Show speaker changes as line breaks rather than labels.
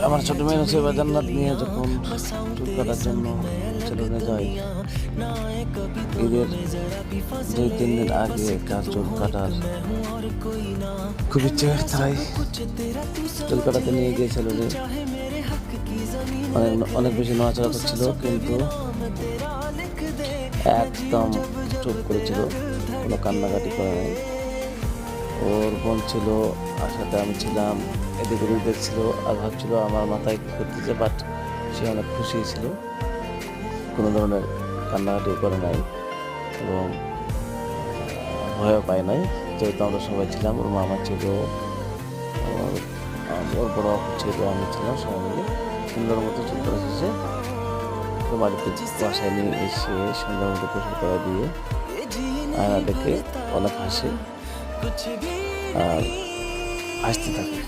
আমার ছোট মেয়ে নসিবা জান্নাত নিয়ে যখন চুল কাটার জন্য সেলুনে যাই, ঈদের 2-3 দিন আগে তার চুল কাটার খুব ইচ্ছে, তাই চুল কাটাতে নিয়ে গিয়ে সেলুনে অনেক বেশি নড়াচড়া করছিল, কিন্তু একদম চুপ করেছিল, কোনো কান্নাকাটি করে নাই। ওর বোন ছিল, আর সাথে আমি ছিলাম, এদিক ওদিক দেখছিল আর ভাবছিল আমার মাথায় কী করতেছে, বাট সে অনেক খুশি ছিল, কোনো ধরনের কান্নাকাটিও করে নাই এবং ভয়ও পায় নাই। যেহেতু আমরা সবাই ছিলাম, ওর মামা ছিল, ওর বড় আপু ছিল, আমি ছিলাম, সবাই মিলে সুন্দর মতো চুল করে এসেছে। তো বাড়িতে বাসায় নিয়ে এসে সুন্দর মতো গোসল করে দিয়ে আয়না দেখে অনেক হাসে আর হাসতে থাকে।